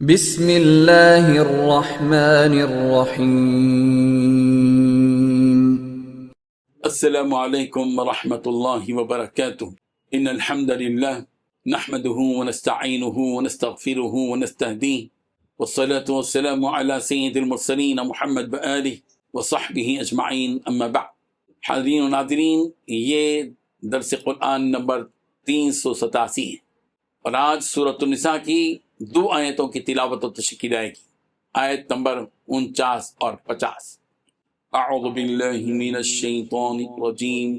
بسم اللہ الرحمن الرحیم۔ السلام علیکم ورحمۃ اللہ وبرکاتہ۔ ان الحمد للہ نحمده ونستعینه ونستغفره ونستهدیه والصلاة والسلام على سید المرسلین محمد وآلہ وصحبہ اجمعین، اما بعد۔ حاضرین و ناظرین، یہ درس قرآن نمبر 387 ہے اور آج سورۃ النساء کی 2 آیتوں کی تلاوت و تشریح کی جائے گی، آیت نمبر 49 اور 50۔ اعوذ باللہ من الشیطان الرجیم،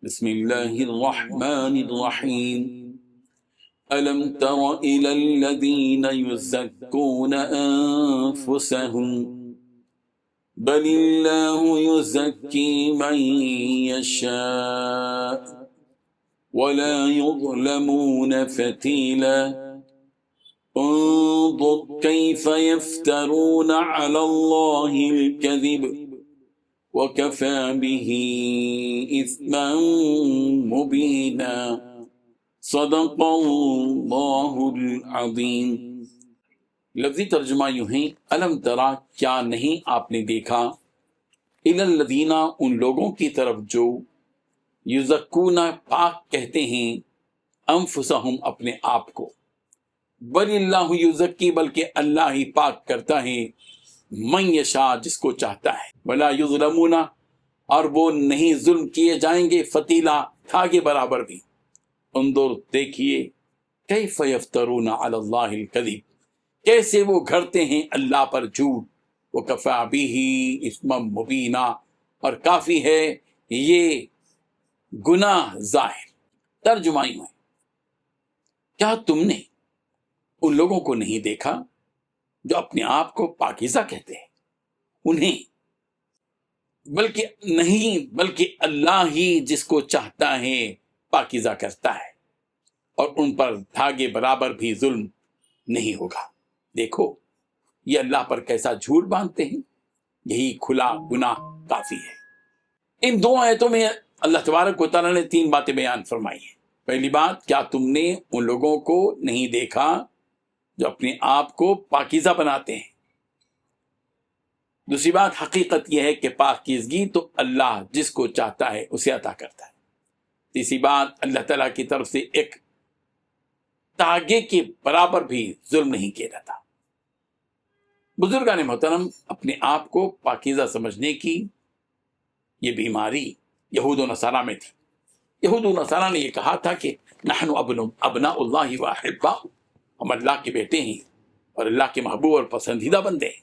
بسم اللہ الرحمن الرحیم۔ ألم تر إلى الذين يزكون أنفسهم بل الله يزكي من يشاء ولا يظلمون فتيلا انظر كيف يفترون على الله الكذب وكفى به إثما مبينا صدق اللہ العظیم۔ لفظی ترجمہ یوں ہے، الم ترا، کیا نہیں آپ نے دیکھا، الی الذین، ان لوگوں کی طرف جو یزکون، پاک کہتے ہیں، انفسہم، اپنے آپ کو، بل اللہ یزکی، بلکہ اللہ ہی پاک کرتا ہے، من یشاء، جس کو چاہتا ہے، ولا یظلمون، اور وہ نہیں ظلم کیے جائیں گے، فتیلا، تھاگے برابر بھی۔ انظر، دیکھیے، کیف یفترون علی اللہ الکذب، کیسے وہ گھڑتے ہیں اللہ پر جھوٹ، وکفی بہ اثما مبینا، اور کافی ہے یہ گناہ ظاہر۔ ترجمہ یوں ہے، کیا تم نے ان لوگوں کو نہیں دیکھا جو اپنے آپ کو پاکیزہ کہتے ہیں، انہیں بلکہ اللہ ہی جس کو چاہتا ہے پاکیزہ کرتا ہے، اور ان پر دھاگے برابر بھی ظلم نہیں ہوگا۔ دیکھو یہ اللہ پر کیسا جھوٹ باندھتے ہیں، یہی کھلا گناہ کافی ہے۔ ان 2 آیتوں میں اللہ تبارک و تعالیٰ نے 3 باتیں بیان فرمائی ہیں۔ پہلی بات، کیا تم نے ان لوگوں کو نہیں دیکھا جو اپنے آپ کو پاکیزہ بناتے ہیں۔ دوسری بات، حقیقت یہ ہے کہ پاکیزگی تو اللہ جس کو چاہتا ہے اسے عطا کرتا ہے۔ تیسری بات، اللہ تعالیٰ کی طرف سے ایک تاگے کے برابر بھی ظلم نہیں کیا جاتا۔ بزرگان محترم، اپنے آپ کو پاکیزہ سمجھنے کی یہ بیماری یہود و نصارہ میں تھی۔ یہود و نصارہ نے یہ کہا تھا کہ نحن ابناء اللہ و احباء، ہم اللہ کے بیٹے ہیں اور اللہ کے محبوب اور پسندیدہ بندے ہیں۔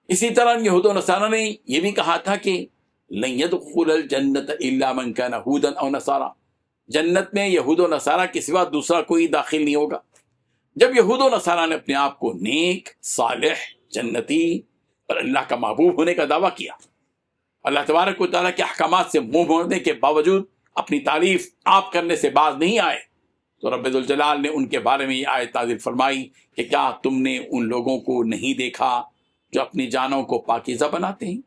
اسی طرح یہود و نصارہ نے یہ بھی کہا تھا کہ لن يدخل الجنت الا من كان هودا او نصارى، جنت میں یہود و نصارہ کے سوا دوسرا کوئی داخل نہیں ہوگا۔ جب یہود و نصارہ نے اپنے آپ کو نیک، صالح، جنتی اور اللہ کا محبوب ہونے کا دعویٰ کیا، اللہ تبارک و تعالیٰ کے احکامات سے منہ موڑنے کے باوجود اپنی تعریف آپ کرنے سے باز نہیں آئے، تو رب ذوالجلال نے ان کے بارے میں یہ آیت نازل فرمائی کہ کیا تم نے ان لوگوں کو نہیں دیکھا جو اپنی جانوں کو پاکیزہ بناتے ہیں۔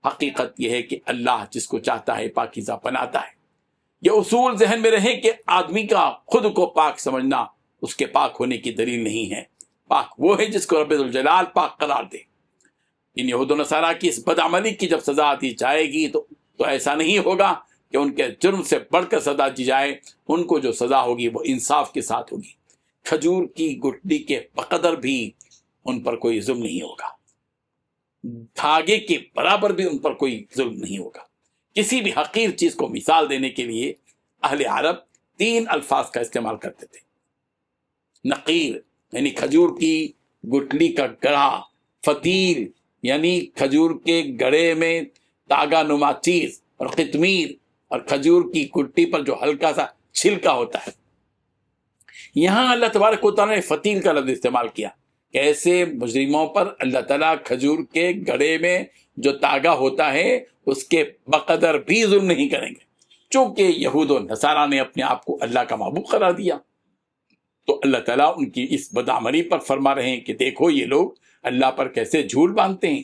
حقیقت یہ ہے کہ اللہ جس کو چاہتا ہے پاکیزہ بناتا ہے۔ یہ اصول ذہن میں رہے کہ آدمی کا خود کو پاک سمجھنا اس کے پاک ہونے کی دلیل نہیں ہے۔ پاک وہ ہے جس کو رب ذوالجلال پاک قرار دے۔ ان یہود و نصارہ کی اس بدعملی کی جب سزا دی جائے گی تو ایسا نہیں ہوگا کہ ان کے جرم سے بڑھ کر سزا دی جائے، ان کو جو سزا ہوگی وہ انصاف کے ساتھ ہوگی۔ کھجور کی گٹلی کے بقدر بھی ان پر کوئی ظلم نہیں ہوگا، دھاگے کے برابر بھی ان پر کوئی ظلم نہیں ہوگا۔ کسی بھی حقیر چیز کو مثال دینے کے لیے اہل عرب 3 الفاظ کا استعمال کرتے تھے۔ نقیر یعنی کھجور کی گٹلی کا گڑھا، فتیل یعنی کھجور کے گڑھے میں تاگا نما چیز، اور قطمیر اور کھجور کی گٹی پر جو ہلکا سا چھلکا ہوتا ہے۔ یہاں اللہ تبارک و تعالیٰ نے فتیل کا لفظ استعمال کیا کہ ایسے مجرموں پر اللہ تعالیٰ کھجور کے گڑھے میں جو تاگا ہوتا ہے اس کے بقدر بھی ظلم نہیں کریں گے۔ چونکہ یہود و نصارہ نے اپنے آپ کو اللہ کا محبوب قرار دیا، تو اللہ تعالیٰ ان کی اس بدعملی پر فرما رہے ہیں کہ دیکھو یہ لوگ اللہ پر کیسے جھوٹ باندھتے ہیں،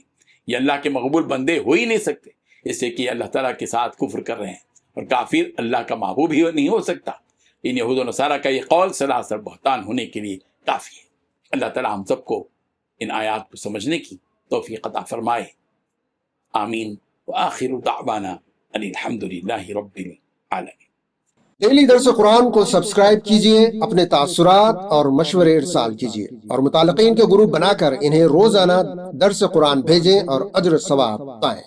یہ اللہ کے مقبول بندے ہو ہی نہیں سکتے، اس سے کہ اللہ تعالیٰ کے ساتھ کفر کر رہے ہیں، اور کافر اللہ کا محبوب ہی نہیں ہو سکتا۔ ان یہود و نصارہ کا یہ قول سراسر بہتان ہونے کے لیے کافی ہے۔ اللہ تعالی ہم سب کو ان آیات کو سمجھنے کی توفیق عطا فرمائے، آمین۔ وآخر دعوانا ان الحمد للہ رب العالمین۔ ڈیلی درس قرآن کو سبسکرائب کیجئے، اپنے تاثرات اور مشورے ارسال کیجئے، اور متعلقین کے گروپ بنا کر انہیں روزانہ درس قرآن بھیجیں اور اجر ثواب پائیں۔